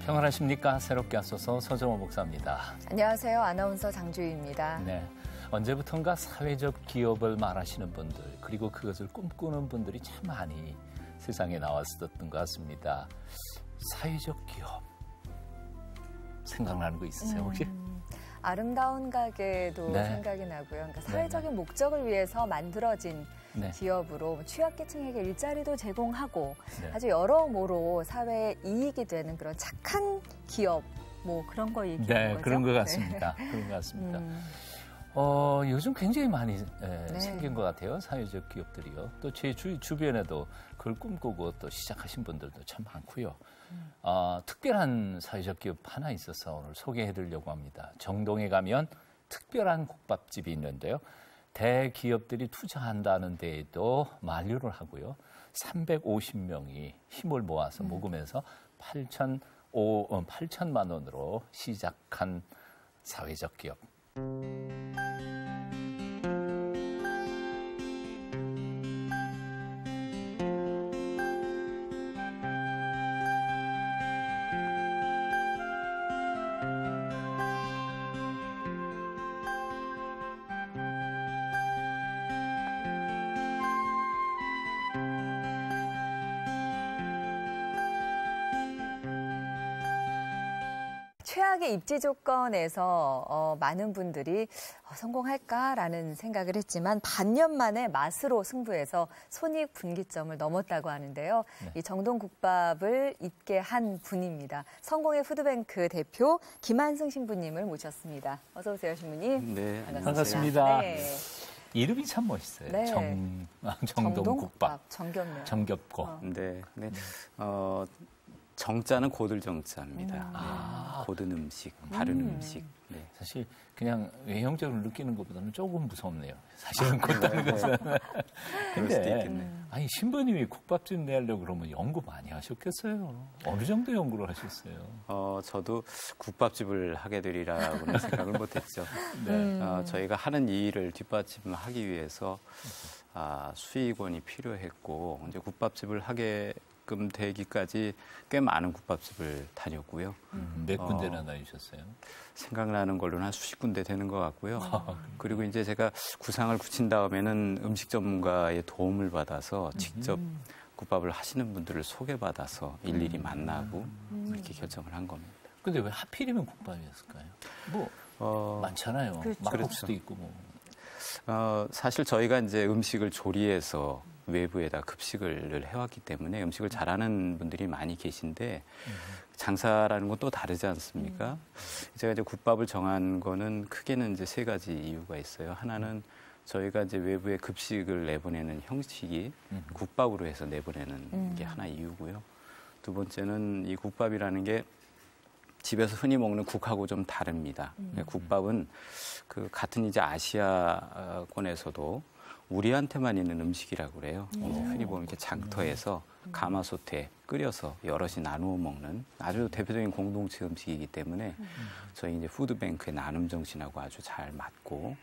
평안하십니까? 새롭게 하소서 서정호 목사입니다. 안녕하세요. 아나운서 장주희입니다. 네, 언제부턴가 사회적 기업을 말하시는 분들 그리고 그것을 꿈꾸는 분들이 참 많이 세상에 나왔었던 것 같습니다. 사회적 기업 생각나는 거 있으세요 혹시? 아름다운 가게도 네. 생각이 나고요. 그러니까 사회적인 목적을 위해서 만들어진 기업으로 취약계층에게 일자리도 제공하고 아주 여러모로 사회에 이익이 되는 그런 착한 기업 뭐 그런 거 얘기하는 거죠? 그런 것 같습니다. 그런 것 같습니다. 요즘 굉장히 많이 생긴 것 같아요. 사회적 기업들이요. 또 제 주변에도 그걸 꿈꾸고 또 시작하신 분들도 참 많고요. 특별한 사회적 기업 하나 있어서 오늘 소개해드리려고 합니다. 정동에 가면 특별한 국밥집이 있는데요. 대기업들이 투자한다는 데에도 만류를 하고요. 350명이 힘을 모아서 모금해서 8천만 원으로 시작한 사회적 기업. 최악의 입지 조건에서 많은 분들이 성공할까라는 생각을 했지만 반년 만에 맛으로 승부해서 손익분기점을 넘었다고 하는데요. 이 정동국밥을 잇게 한 분입니다. 성공의 푸드뱅크 대표 김한승 신부님을 모셨습니다. 어서 오세요, 신부님. 네, 반갑습니다. 네. 이름이 참 멋있어요. 네. 정동국밥. 정겹네요. 정겹고. 네. 정자는 고들 정자입니다. 고든 음식, 바른 음식. 네. 사실 그냥 외형적으로 느끼는 것보다는 조금 무섭네요. 사실은 걷다는 것은. 근데 아니 신부님이 국밥집 내려고 그러면 연구 많이 하셨겠어요. 어느 정도 연구를 하셨어요? 저도 국밥집을 하게 되리라고는 생각을 못했죠. 저희가 하는 이 일을 뒷받침하기 위해서 수익원이 필요했고 이제 국밥집을 하게 되기까지 꽤 많은 국밥집을 다녔고요. 몇 군데나 다니셨어요? 생각나는 걸로는 한 수십 군데 되는 것 같고요. 그리고 이제 제가 구상을 굳힌 다음에는 음식 전문가의 도움을 받아서 직접 국밥을 하시는 분들을 소개받아서 일일이 만나고 이렇게 결정을 한 겁니다. 근데 왜 하필이면 국밥이었을까요? 많잖아요. 그렇죠. 막국수도 있고 뭐. 사실 저희가 이제 음식을 조리해서 외부에다 급식을 해왔기 때문에 음식을 잘하는 분들이 많이 계신데 장사라는 건 또 다르지 않습니까? 제가 이제 국밥을 정한 거는 크게는 이제 세 가지 이유가 있어요. 하나는 저희가 이제 외부에 급식을 내보내는 형식이 국밥으로 해서 내보내는 게 하나 이유고요. 두 번째는 이 국밥이라는 게 집에서 흔히 먹는 국하고 좀 다릅니다. 국밥은 그 같은 이제 아시아권에서도 우리한테만 있는 음식이라고 그래요. 이제 흔히 보면 이렇게 장터에서 가마솥에 끓여서 여럿이 나누어 먹는 아주 대표적인 공동체 음식이기 때문에 저희 이제 푸드뱅크의 나눔 정신하고 아주 잘 맞고.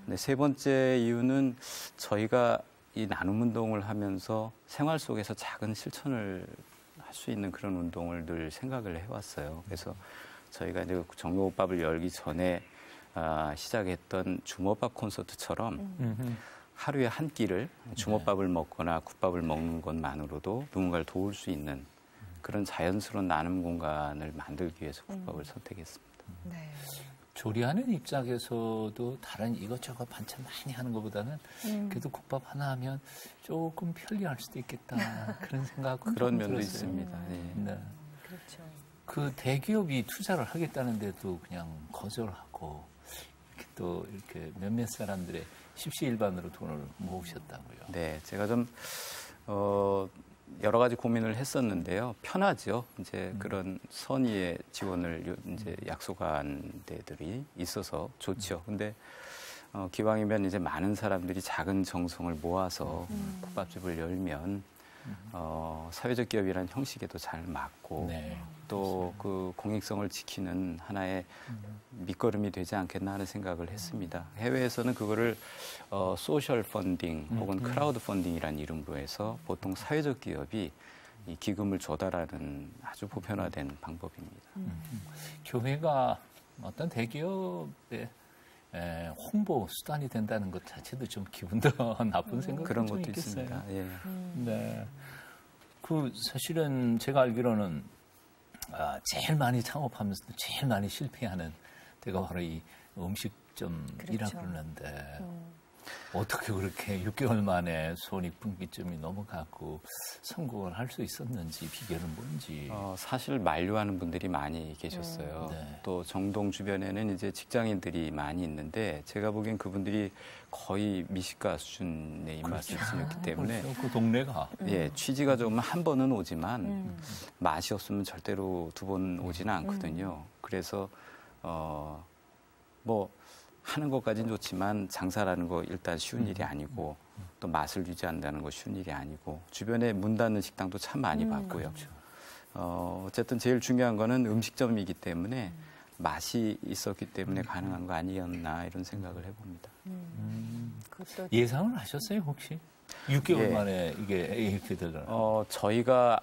근데 세 번째 이유는 저희가 이 나눔 운동을 하면서 생활 속에서 작은 실천을 할 수 있는 그런 운동을 늘 생각을 해왔어요. 그래서 저희가 이제 정동국밥을 열기 전에 시작했던 주먹밥 콘서트처럼 하루에 한 끼를 주먹밥을 먹거나 국밥을 먹는 것만으로도 누군가를 도울 수 있는 그런 자연스러운 나눔 공간을 만들기 위해서 국밥을 선택했습니다. 네. 조리하는 입장에서도 다른 이것저것 반찬 많이 하는 것보다는 그래도 국밥 하나 하면 조금 편리할 수도 있겠다 그런 생각 그런 면도 들었어요. 있습니다. 네. 그렇죠. 그 대기업이 투자를 하겠다는데도 그냥 거절하고 또 이렇게 몇몇 사람들의 십시일반으로 돈을 모으셨다고요. 네, 제가 좀 여러 가지 고민을 했었는데요. 편하죠. 이제 그런 선의의 지원을 이제 약속한 데들이 있어서 좋죠. 근데 기왕이면 이제 많은 사람들이 작은 정성을 모아서 국밥집을 열면 사회적 기업이라는 형식에도 잘 맞고 또 그 공익성을 지키는 하나의 밑거름이 되지 않겠나 하는 생각을 했습니다. 해외에서는 그거를 소셜 펀딩 혹은 크라우드 펀딩이라는 이름으로 해서 보통 사회적 기업이 이 기금을 조달하는 아주 보편화된 방법입니다. 교회가 어떤 대기업의 홍보 수단이 된다는 것 자체도 좀 기분도 나쁜 생각이 그런 좀 것도 있겠어요. 있습니다. 예. 네. 사실은 제가 알기로는 제일 많이 창업하면서도 제일 많이 실패하는 데가 바로 이 음식점이라 그렇죠. 그러는데 어떻게 그렇게 6개월 만에 손익분기점이 넘어가고 성공을 할 수 있었는지 비결은 뭔지. 사실 만류하는 분들이 많이 계셨어요. 네. 또 정동 주변에는 이제 직장인들이 많이 있는데 제가 보기엔 그분들이 거의 미식가 수준의 입맛을 지녔기 때문에 그렇죠. 그 동네가 예, 취지가 좋으면 한 번은 오지만 맛이 없으면 절대로 두 번 오지는 않거든요. 그래서 뭐 하는 것까지는 좋지만 장사라는 거 일단 쉬운 일이 아니고 또 맛을 유지한다는 거 쉬운 일이 아니고 주변에 문 닫는 식당도 참 많이 봤고요. 그렇죠. 어쨌든 제일 중요한 거는 음식점이기 때문에 맛이 있었기 때문에 가능한 거 아니었나 이런 생각을 해봅니다. 예상을 하셨어요 혹시? 6개월 예. 만에 이게 이렇게 되더라고요. 저희가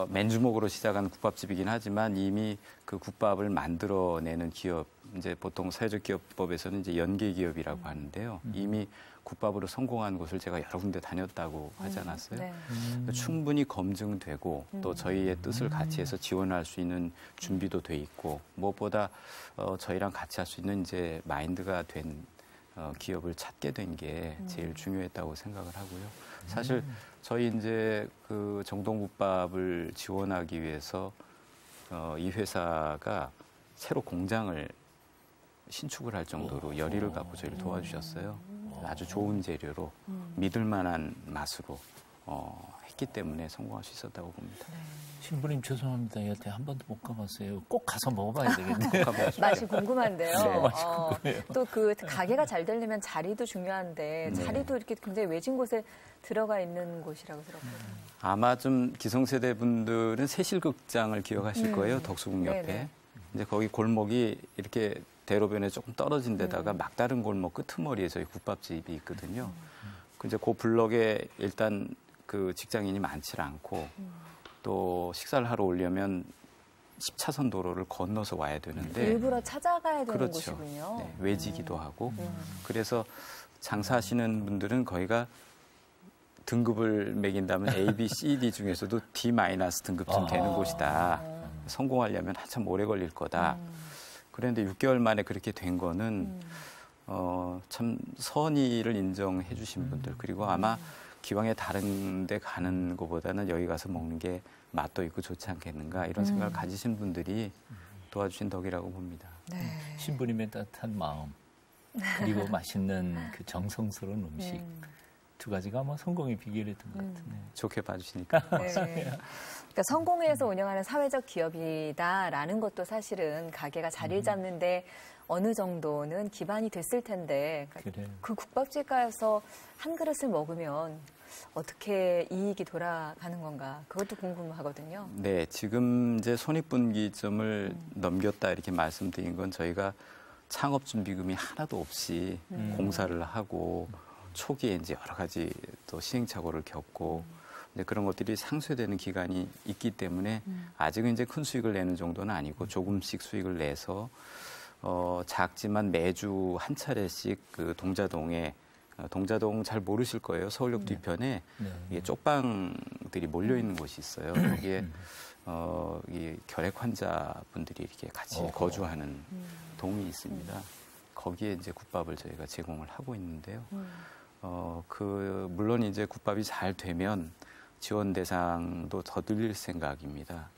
맨주먹으로 시작한 국밥집이긴 하지만 이미 그 국밥을 만들어내는 기업, 이제 보통 사회적 기업법에서는 이제 연계 기업이라고 하는데요. 이미 국밥으로 성공한 곳을 제가 여러 군데 다녔다고 하지 않았어요? 네. 충분히 검증되고 또 저희의 뜻을 같이 해서 지원할 수 있는 준비도 돼 있고 무엇보다 저희랑 같이 할 수 있는 이제 마인드가 된 기업을 찾게 된 게 제일 중요했다고 생각을 하고요. 사실 저희 이제 그 정동국밥을 지원하기 위해서 이 회사가 새로 공장을 신축을 할 정도로 열의를 갖고 저희를 도와주셨어요. 아주 좋은 재료로 믿을 만한 맛으로 했기 때문에 성공할 수 있었다고 봅니다. 신부님 죄송합니다. 여태 한 번도 못 가봤어요. 꼭 가서 먹어봐야 되겠네요. 맛이 궁금한데요. 네, 맛이 궁금해요. 또 그 가게가 잘 되려면 자리도 중요한데 자리도 이렇게 굉장히 외진 곳에 들어가 있는 곳이라고 들었거든요. 아마 좀 기성세대 분들은 세실극장을 기억하실 거예요. 덕수궁 옆에. 네네. 이제 거기 골목이 이렇게 대로변에 조금 떨어진 데다가 막다른 골목 끄트머리에 저희 국밥집이 있거든요. 이제 그 블럭에 일단 그 직장인이 많지 않고 또 식사를 하러 오려면 10차선 도로를 건너서 와야 되는데 일부러 찾아가야 되는 그렇죠. 곳이군요. 네, 외지기도 하고 그래서 장사하시는 분들은 거기가 등급을 매긴다면 A, B, C, D 중에서도 D- 등급쯤 되는 곳이다. 성공하려면 한참 오래 걸릴 거다. 그런데 6개월 만에 그렇게 된 거는 참 선의를 인정해 주신 분들 그리고 아마 기왕에 다른 데 가는 것보다는 여기 가서 먹는 게 맛도 있고 좋지 않겠는가 이런 생각을 가지신 분들이 도와주신 덕이라고 봅니다. 네. 신부님의 따뜻한 마음 그리고 맛있는 그 정성스러운 음식 두 가지가 아마 성공의 비결이었던 것 같네요. 좋게 봐주시니까. 네. 그러니까 성공해서 운영하는 사회적 기업이다라는 것도 사실은 가게가 자리를 잡는데 어느 정도는 기반이 됐을 텐데 그러니까 그 국밥집 가서 한 그릇을 먹으면 어떻게 이익이 돌아가는 건가 그것도 궁금하거든요. 네, 지금 이제 손익분기점을 넘겼다 이렇게 말씀드린 건 저희가 창업준비금이 하나도 없이 공사를 하고 초기에 이제 여러 가지 또 시행착오를 겪고 이제 그런 것들이 상쇄되는 기간이 있기 때문에 아직은 이제 큰 수익을 내는 정도는 아니고 조금씩 수익을 내서 작지만 매주 한 차례씩 그 동자동 잘 모르실 거예요. 서울역 뒤편에 이게 쪽방들이 몰려 있는 곳이 있어요. 거기에 이 결핵 환자분들이 이렇게 같이 거주하는 동이 있습니다. 거기에 이제 국밥을 저희가 제공을 하고 있는데요. 물론 이제 국밥이 잘 되면 지원 대상도 더 늘릴 생각입니다.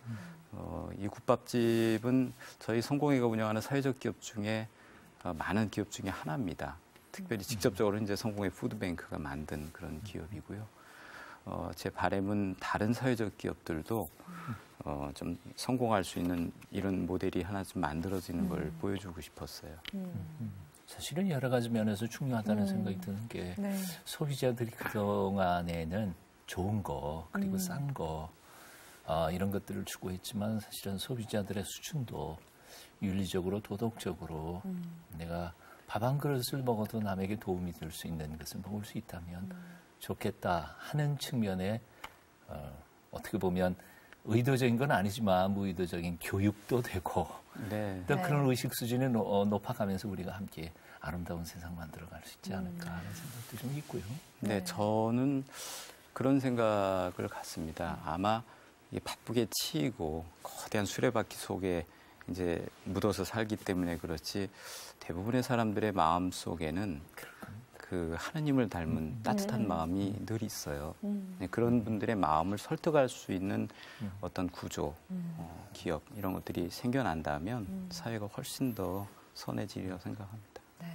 이 국밥집은 저희 성공회가 운영하는 사회적 기업 중에 많은 기업 중에 하나입니다. 특별히 직접적으로 이제 성공회 푸드뱅크가 만든 그런 기업이고요. 제 바람은 다른 사회적 기업들도 좀 성공할 수 있는 이런 모델이 하나 좀 만들어지는 걸 보여주고 싶었어요. 사실은 여러 가지 면에서 중요하다는 생각이 드는 게 소비자들이 그동안에는 좋은 거 그리고 싼 거 이런 것들을 추구했지만 사실은 소비자들의 수준도 윤리적으로 도덕적으로 내가 밥 한 그릇을 먹어도 남에게 도움이 될 수 있는 것을 먹을 수 있다면 좋겠다 하는 측면에 어떻게 보면 의도적인 건 아니지만 무의도적인 교육도 되고 또 그런 의식 수준이 높아가면서 우리가 함께 아름다운 세상 만들어갈 수 있지 않을까 하는 생각도 좀 있고요. 네, 저는 그런 생각을 갖습니다. 아마 바쁘게 치이고 거대한 수레바퀴 속에 이제 묻어서 살기 때문에 그렇지 대부분의 사람들의 마음 속에는 그 하느님을 닮은 따뜻한 마음이 늘 있어요. 그런 분들의 마음을 설득할 수 있는 어떤 구조, 기업 이런 것들이 생겨난다면 사회가 훨씬 더 선해지리라고 생각합니다. 네.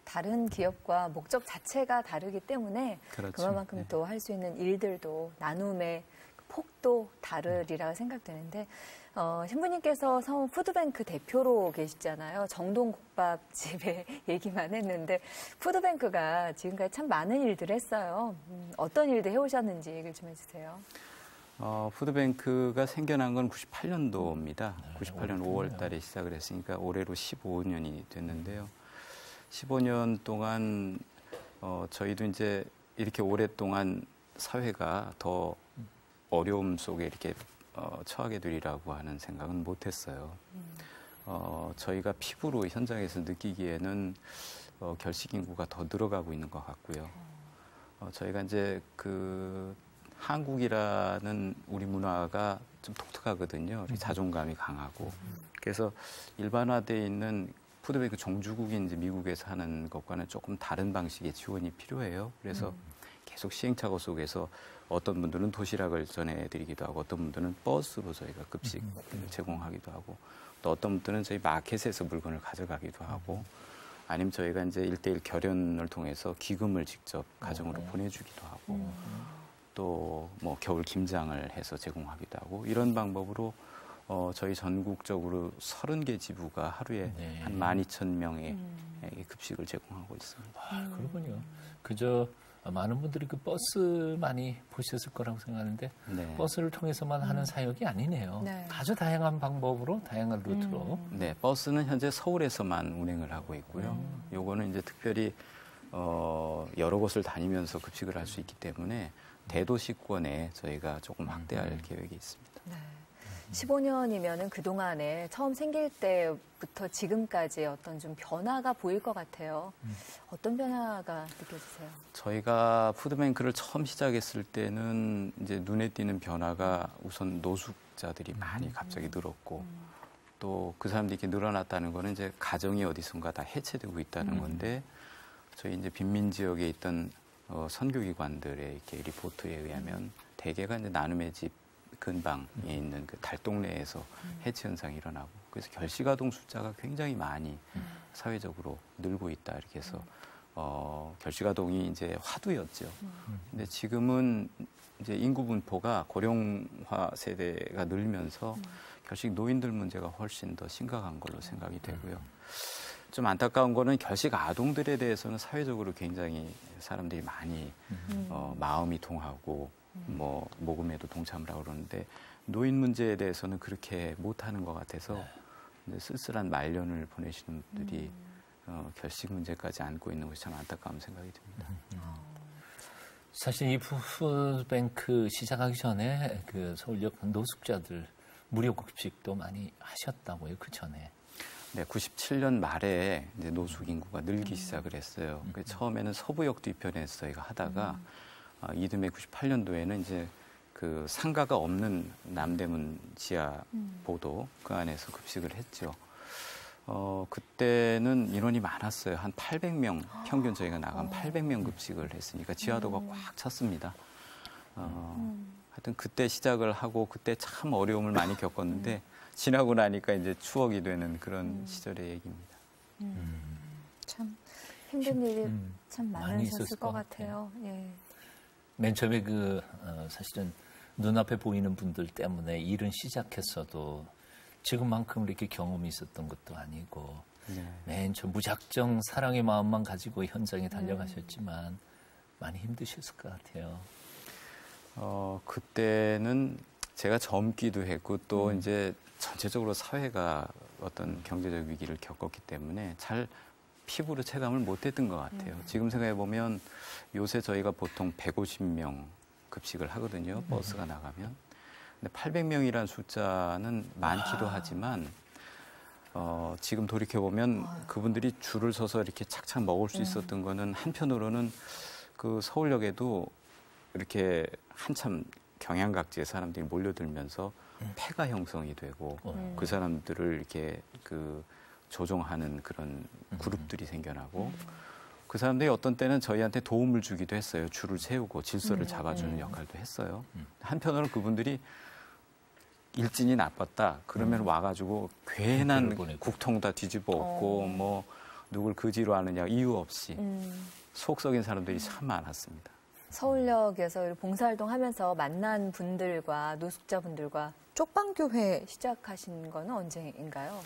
다른 기업과 목적 자체가 다르기 때문에 그렇죠. 그만큼 또 할 수 있는 일들도 나눔의 폭도 다르리라고 생각되는데 신부님께서 서울 푸드뱅크 대표로 계시잖아요. 정동국밥집의 얘기만 했는데 푸드뱅크가 지금까지 참 많은 일들을 했어요. 어떤 일들 해오셨는지 얘기를 좀 해주세요. 푸드뱅크가 생겨난 건 98년도입니다. 98년 5월 달에 시작을 했으니까 올해로 15년이 됐는데요. 15년 동안 저희도 이제 이렇게 오랫동안 사회가 더 어려움 속에 이렇게 처하게 되리라고 하는 생각은 못했어요. 저희가 피부로 현장에서 느끼기에는 결식 인구가 더 늘어가고 있는 것 같고요. 저희가 이제 그 한국이라는 우리 문화가 좀 독특하거든요. 자존감이 강하고. 그래서 일반화되어 있는 푸드뱅크 종주국인 이제 미국에서 하는 것과는 조금 다른 방식의 지원이 필요해요. 그래서 계속 시행착오 속에서 어떤 분들은 도시락을 전해드리기도 하고 어떤 분들은 버스로 저희가 급식 제공하기도 하고 또 어떤 분들은 저희 마켓에서 물건을 가져가기도 하고 아니면 저희가 이제 1:1 결연을 통해서 기금을 직접 가정으로 보내주기도 하고 또 뭐 겨울 김장을 해서 제공하기도 하고 이런 방법으로 저희 전국적으로 30개 지부가 하루에 한 12,000명의 급식을 제공하고 있습니다. 그렇군요. 그저 많은 분들이 그 버스 많이 보셨을 거라고 생각하는데 버스를 통해서만 하는 사역이 아니네요. 아주 다양한 방법으로 다양한 루트로. 네, 버스는 현재 서울에서만 운행을 하고 있고요. 요거는 이제 특별히 여러 곳을 다니면서 급식을 할 수 있기 때문에 대도시권에 저희가 조금 확대할 계획이 있습니다. 15년이면은 그동안에 처음 생길 때부터 지금까지 어떤 좀 변화가 보일 것 같아요. 어떤 변화가 느껴지세요? 저희가 푸드뱅크를 처음 시작했을 때는 이제 눈에 띄는 변화가 우선 노숙자들이 많이 갑자기 늘었고 또 그 사람들이 이렇게 늘어났다는 거는 이제 가정이 어디선가 다 해체되고 있다는 건데 저희 이제 빈민 지역에 있던 선교기관들의 이렇게 리포트에 의하면 대개가 이제 나눔의 집 근방에 있는 그 달동네에서 해체 현상이 일어나고 그래서 결식아동 숫자가 굉장히 많이 사회적으로 늘고 있다 이렇게 해서 결식아동이 이제 화두였죠. 근데 지금은 이제 인구 분포가 고령화 세대가 늘면서 결식 노인들 문제가 훨씬 더 심각한 걸로 생각이 되고요. 좀 안타까운 거는 결식 아동들에 대해서는 사회적으로 굉장히 사람들이 많이 마음이 통하고 뭐 모금에도 동참을 하고 그러는데 노인 문제에 대해서는 그렇게 못하는 것 같아서 쓸쓸한 말년을 보내시는 분들이 결식 문제까지 안고 있는 것이 참 안타까운 생각이 듭니다. 사실 이 푸드뱅크 시작하기 전에 그 서울역 노숙자들 무료 급식도 많이 하셨다고요, 그 전에. 네, 97년 말에 이제 노숙 인구가 늘기 시작을 했어요. 처음에는 서부역 뒤편에서 저희가 하다가 이듬해 98년도에는 이제 그 상가가 없는 남대문 지하 보도 그 안에서 급식을 했죠. 그때는 인원이 많았어요. 한 800명 평균 저희가 나간 800명 급식을 했으니까 지하도가 꽉 찼습니다. 하여튼 그때 시작을 하고 그때 참 어려움을 많이 겪었는데 지나고 나니까 이제 추억이 되는 그런 시절의 얘기입니다. 참 힘든 일이 참 많으셨을 것 같아요. 예. 맨 처음에 사실은 눈앞에 보이는 분들 때문에 일은 시작했어도 지금만큼 이렇게 경험이 있었던 것도 아니고 맨 처음 무작정 사랑의 마음만 가지고 현장에 달려가셨지만 많이 힘드셨을 것 같아요. 그때는 제가 젊기도 했고 또 이제 전체적으로 사회가 어떤 경제적 위기를 겪었기 때문에 잘 피부로 체감을 못했던 것 같아요. 지금 생각해보면 요새 저희가 보통 150명 급식을 하거든요. 버스가 나가면. 근데 800명이라는 숫자는 많기도 하지만 지금 돌이켜보면 그분들이 줄을 서서 이렇게 착착 먹을 수 있었던 거는 한편으로는 그 서울역에도 이렇게 한참 경양각지의 사람들이 몰려들면서 폐가 형성이 되고 그 사람들을 이렇게 그 조종하는 그런 그룹들이 생겨나고 그 사람들이 어떤 때는 저희한테 도움을 주기도 했어요. 줄을 세우고 질서를 잡아주는 역할도 했어요. 한편으로는 그분들이 일진이 나빴다. 그러면 와가지고 괜한 국통다 뒤집어 엎고 뭐 누굴 그지로 하느냐 이유 없이 속 썩인 사람들이 참 많았습니다. 서울역에서 봉사활동 하면서 만난 분들과 노숙자분들과 쪽방교회 시작하신 거는 언제인가요?